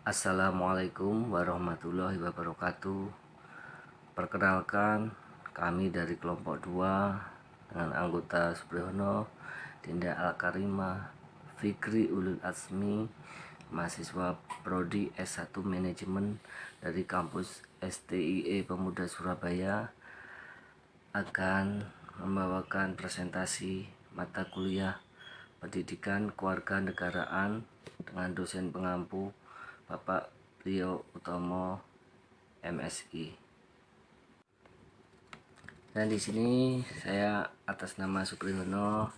Assalamualaikum warahmatullahi wabarakatuh. Perkenalkan, kami dari kelompok 2 dengan anggota Supriyono, Dinda Al-Karimah, Fikri Ulul Azmi, mahasiswa Prodi S1 Manajemen dari kampus STIE Pemuda Surabaya, akan membawakan presentasi mata kuliah Pendidikan Kewarganegaraan dengan dosen pengampu Bapak Rio Utomo, MSI. Dan di sini saya atas nama Supriyono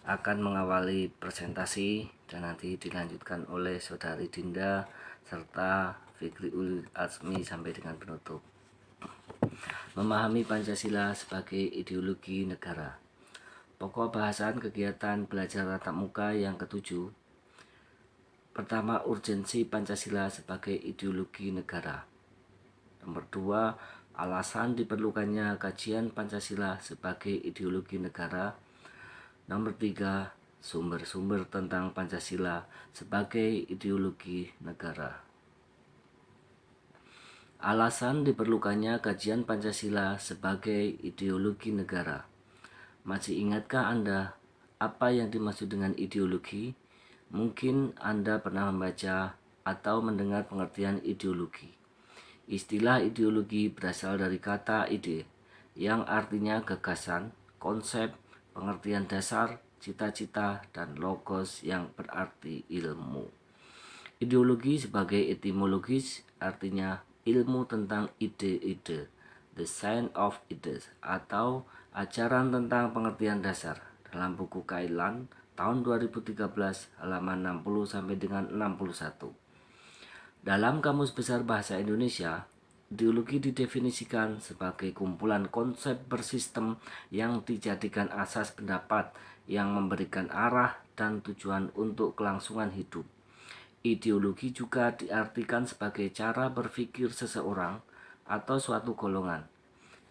akan mengawali presentasi dan nanti dilanjutkan oleh Saudari Dinda serta Fikri Ulul Azmi sampai dengan penutup. Memahami Pancasila sebagai ideologi negara. Pokok bahasan kegiatan belajar tatap muka yang ketujuh. Pertama, urgensi Pancasila sebagai ideologi negara. Nomor 2, alasan diperlukannya kajian Pancasila sebagai ideologi negara. Nomor 3, sumber-sumber tentang Pancasila sebagai ideologi negara. Alasan diperlukannya kajian Pancasila sebagai ideologi negara. Masih ingatkah Anda apa yang dimaksud dengan ideologi? Mungkin Anda pernah membaca atau mendengar pengertian ideologi. Istilah ideologi berasal dari kata ide, yang artinya gagasan, konsep, pengertian dasar, cita-cita, dan logos yang berarti ilmu. Ideologi sebagai etimologis artinya ilmu tentang ide-ide, the science of ideas, atau ajaran tentang pengertian dasar, dalam buku Kailan tahun 2013 halaman 60 sampai dengan 61. Dalam Kamus Besar Bahasa Indonesia, ideologi didefinisikan sebagai kumpulan konsep bersistem yang dijadikan asas pendapat yang memberikan arah dan tujuan untuk kelangsungan hidup. Ideologi juga diartikan sebagai cara berpikir seseorang atau suatu golongan.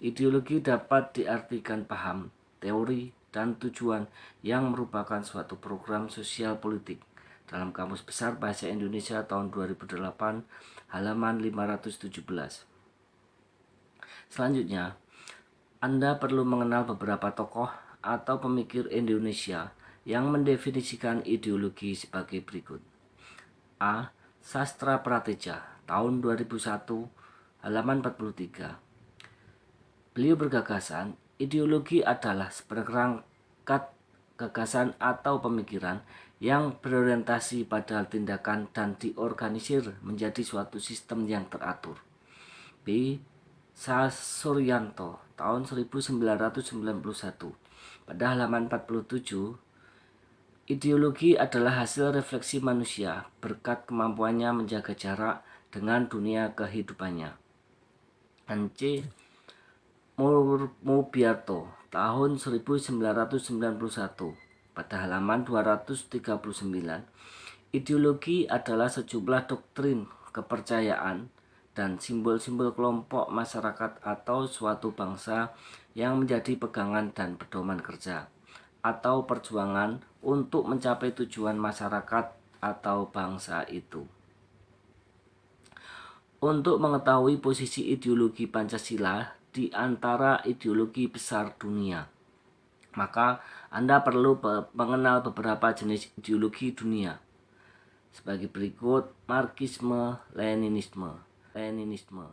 Ideologi dapat diartikan paham, teori, dan tujuan yang merupakan suatu program sosial politik. Dalam Kamus Besar Bahasa Indonesia tahun 2008 halaman 517. Selanjutnya, Anda perlu mengenal beberapa tokoh atau pemikir Indonesia yang mendefinisikan ideologi sebagai berikut. A. Sastra Prateja tahun 2001 halaman 43. Beliau bergagasan, ideologi adalah seperangkat gagasan atau pemikiran yang berorientasi pada tindakan dan diorganisir menjadi suatu sistem yang teratur. B. Sasuryanto tahun 1991 pada halaman 47. Ideologi adalah hasil refleksi manusia berkat kemampuannya menjaga jarak dengan dunia kehidupannya. Dan C. Murbiarto tahun 1991 pada halaman 239. Ideologi adalah sejumlah doktrin, kepercayaan, dan simbol-simbol kelompok masyarakat atau suatu bangsa yang menjadi pegangan dan pedoman kerja atau perjuangan untuk mencapai tujuan masyarakat atau bangsa itu. Untuk mengetahui posisi ideologi Pancasila di antara ideologi besar dunia, maka Anda perlu mengenal beberapa jenis ideologi dunia sebagai berikut. Marxisme, Leninisme,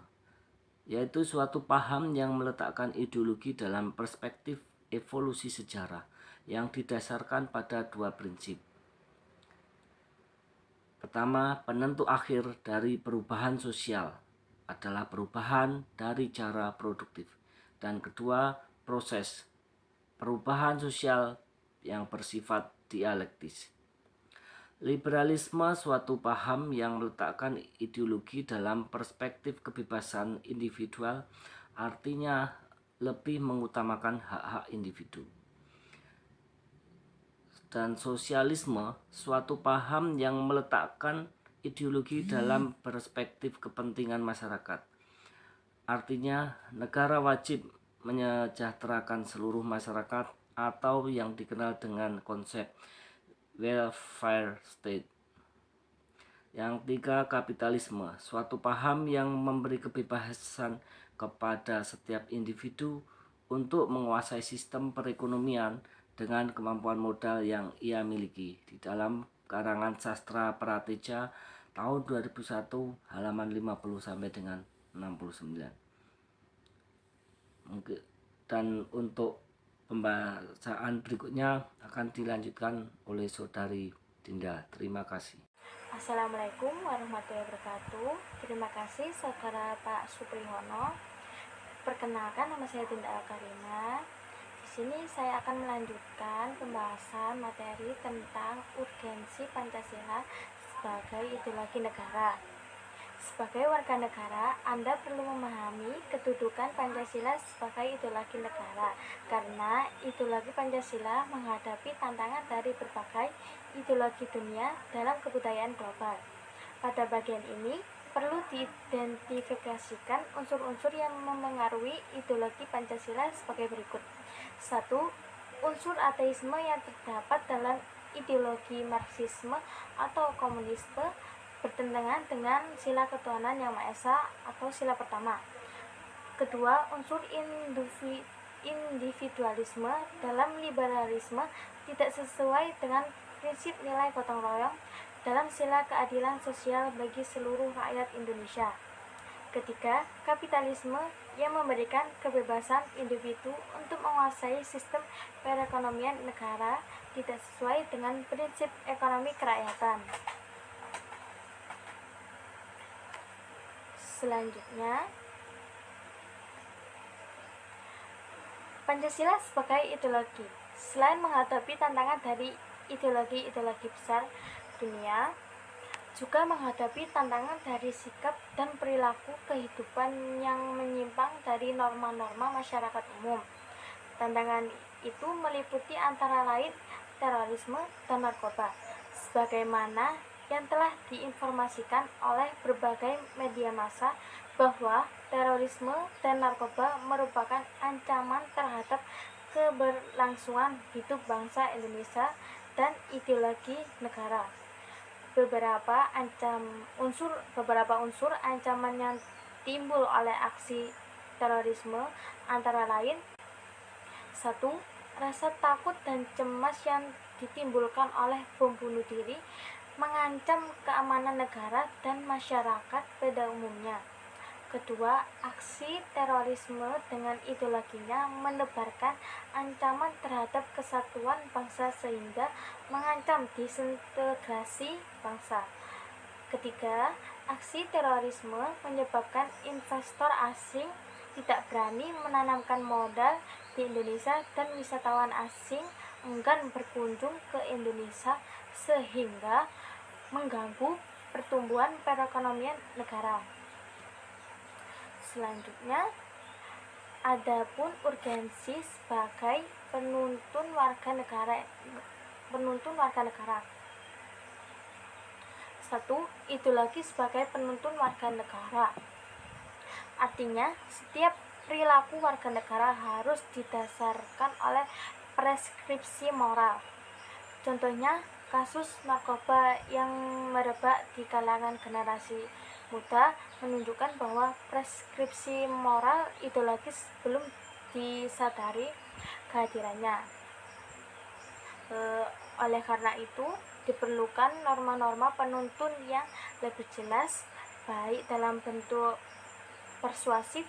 yaitu suatu paham yang meletakkan ideologi dalam perspektif evolusi sejarah yang didasarkan pada dua prinsip. Pertama, penentu akhir dari perubahan sosial adalah perubahan dari cara produktif. Dan kedua, proses perubahan sosial yang bersifat dialektis. Liberalisme suatu paham yang meletakkan ideologi dalam perspektif kebebasan individual, artinya lebih mengutamakan hak-hak individu. Dan sosialisme suatu paham yang meletakkan ideologi dalam perspektif kepentingan masyarakat, artinya negara wajib menyejahterakan seluruh masyarakat atau yang dikenal dengan konsep welfare state. Yang tiga, kapitalisme, suatu paham yang memberi kebebasan kepada setiap individu untuk menguasai sistem perekonomian dengan kemampuan modal yang ia miliki. Di dalam karangan Sastra Prateja tahun 2001 halaman 50 sampai dengan 69. Dan untuk pembahasan berikutnya akan dilanjutkan oleh Saudari Dinda. Terima kasih. Assalamualaikum warahmatullahi wabarakatuh. Terima kasih Saudara Pak Suprihono. Perkenalkan, nama saya Dinda Alkarina. Di sini saya akan melanjutkan pembahasan materi tentang urgensi Pancasila sebagai ideologi negara. Sebagai warga negara, Anda perlu memahami kedudukan Pancasila sebagai ideologi negara, karena ideologi Pancasila menghadapi tantangan dari berbagai ideologi dunia dalam kebudayaan global. Pada bagian ini, perlu diidentifikasikan unsur-unsur yang memengaruhi ideologi Pancasila sebagai berikut. 1. Unsur ateisme yang terdapat dalam ideologi Marxisme atau komunisme bertentangan dengan sila ketuhanan yang Maha Esa atau sila pertama. Kedua, unsur individualisme dalam liberalisme tidak sesuai dengan prinsip nilai gotong royong dalam sila keadilan sosial bagi seluruh rakyat Indonesia. Ketiga, kapitalisme yang memberikan kebebasan individu untuk menguasai sistem perekonomian negara tidak sesuai dengan prinsip ekonomi kerakyatan. Selanjutnya, Pancasila sebagai ideologi. Selain menghadapi tantangan dari ideologi-ideologi besar dunia, juga menghadapi tantangan dari sikap dan perilaku kehidupan yang menyimpang dari norma-norma masyarakat umum. Tantangan itu meliputi antara lain terorisme dan narkoba, sebagaimana yang telah diinformasikan oleh berbagai media massa bahwa terorisme dan narkoba merupakan ancaman terhadap keberlangsungan hidup bangsa Indonesia dan ideologi negara. Beberapa unsur ancaman yang timbul oleh aksi terorisme antara lain: 1. Rasa takut dan cemas yang ditimbulkan oleh bom bunuh diri mengancam keamanan negara dan masyarakat pada umumnya. Kedua, aksi terorisme dengan ideologinya menebarkan ancaman terhadap kesatuan bangsa sehingga mengancam disintegrasi bangsa. Ketiga, aksi terorisme menyebabkan investor asing tidak berani menanamkan modal di Indonesia dan wisatawan asing enggan berkunjung ke Indonesia sehingga mengganggu pertumbuhan perekonomian negara. Selanjutnya, adapun urgensi sebagai penuntun warga negara. 1. Ideologi sebagai penuntun warga negara. Artinya, setiap perilaku warga negara harus didasarkan oleh preskripsi moral. Contohnya, kasus narkoba yang merebak di kalangan generasi muda menunjukkan bahwa preskripsi moral ideologis belum disadari kehadirannya. Oleh karena itu, diperlukan norma-norma penuntun yang lebih jelas, baik dalam bentuk persuasif,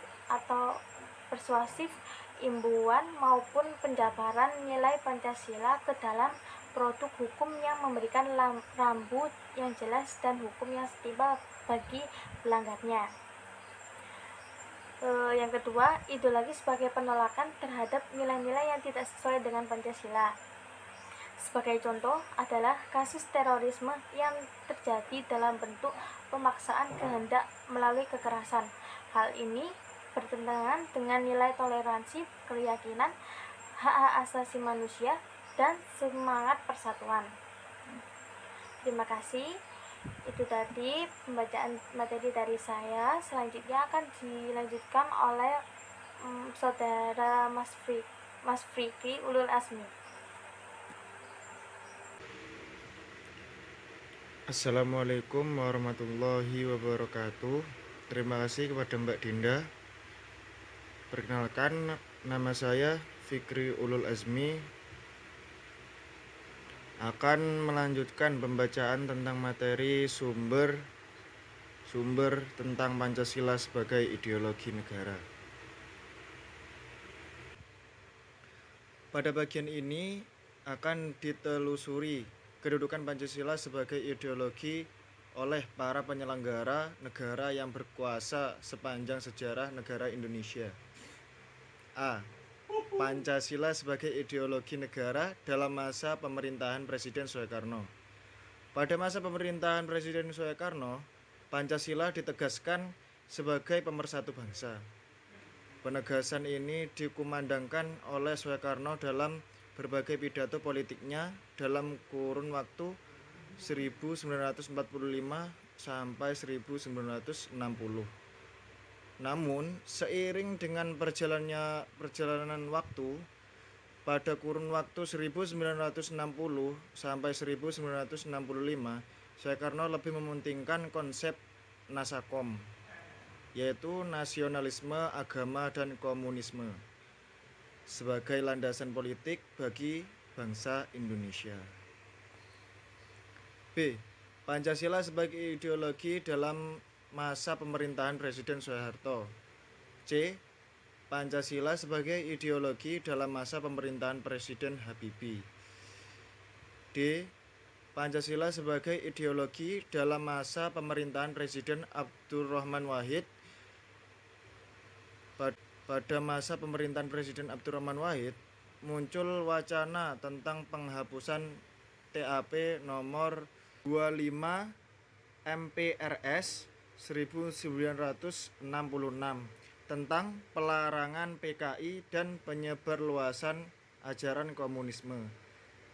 imbuan maupun penjabaran nilai Pancasila ke dalam produk hukum yang memberikan rambu yang jelas dan hukum yang setimpal bagi pelanggarnya. Yang kedua, ideologi sebagai penolakan terhadap nilai-nilai yang tidak sesuai dengan Pancasila. Sebagai contoh adalah kasus terorisme yang terjadi dalam bentuk pemaksaan kehendak melalui kekerasan. Hal ini bertentangan dengan nilai toleransi, keyakinan, hak-hak asasi manusia, dan semangat persatuan. Terima kasih. Itu tadi pembacaan materi dari saya. Selanjutnya akan dilanjutkan oleh Saudara Mas Fikri Ulul Asmi. Assalamualaikum warahmatullahi wabarakatuh. Terima kasih kepada Mbak Dinda. Perkenalkan, nama saya Fikri Ulul Azmi, akan melanjutkan pembacaan tentang materi sumber tentang Pancasila sebagai ideologi negara. Pada bagian ini akan ditelusuri kedudukan Pancasila sebagai ideologi oleh para penyelenggara negara yang berkuasa sepanjang sejarah negara Indonesia. A. Pancasila sebagai ideologi negara dalam masa pemerintahan Presiden Soekarno. Pada masa pemerintahan Presiden Soekarno, Pancasila ditegaskan sebagai pemersatu bangsa. Penegasan ini dikumandangkan oleh Soekarno dalam berbagai pidato politiknya dalam kurun waktu 1945 sampai 1960. Namun, seiring dengan perjalanan waktu, pada kurun waktu 1960 sampai 1965, Soekarno lebih mementingkan konsep Nasakom, yaitu nasionalisme, agama, dan komunisme sebagai landasan politik bagi bangsa Indonesia. B. Pancasila sebagai ideologi dalam masa pemerintahan Presiden Soeharto. C. Pancasila sebagai ideologi dalam masa pemerintahan Presiden Habibie. D. Pancasila sebagai ideologi dalam masa pemerintahan Presiden Abdurrahman Wahid. Pada masa pemerintahan Presiden Abdurrahman Wahid, muncul wacana tentang penghapusan TAP nomor 25 MPRS 1966 tentang pelarangan PKI dan penyebarluasan ajaran komunisme.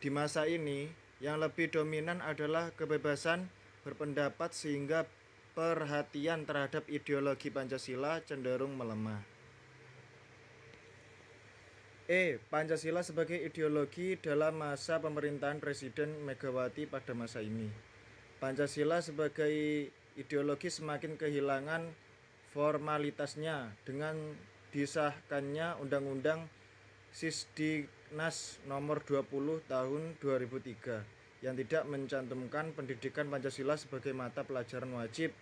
Di masa ini, yang lebih dominan adalah kebebasan berpendapat sehingga perhatian terhadap ideologi Pancasila cenderung melemah. E. Pancasila sebagai ideologi dalam masa pemerintahan Presiden Megawati pada masa ini. Pancasila sebagai ideologi semakin kehilangan formalitasnya dengan disahkannya Undang-Undang Sisdiknas nomor 20 tahun 2003 yang tidak mencantumkan pendidikan Pancasila sebagai mata pelajaran wajib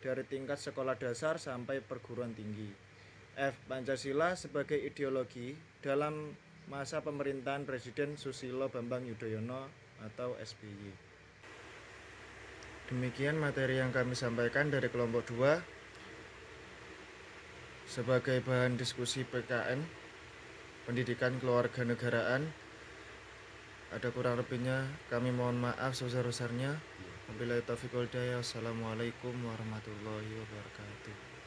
dari tingkat sekolah dasar sampai perguruan tinggi. F. Pancasila sebagai ideologi dalam masa pemerintahan Presiden Susilo Bambang Yudhoyono atau SBY. Demikian materi yang kami sampaikan dari kelompok 2 sebagai bahan diskusi PKN, Pendidikan Kewarganegaraan. Ada kurang lebihnya kami mohon maaf sebesar-besarnya. Wabillahi taufiq wal hidayah. Wassalamualaikum warahmatullahi wabarakatuh.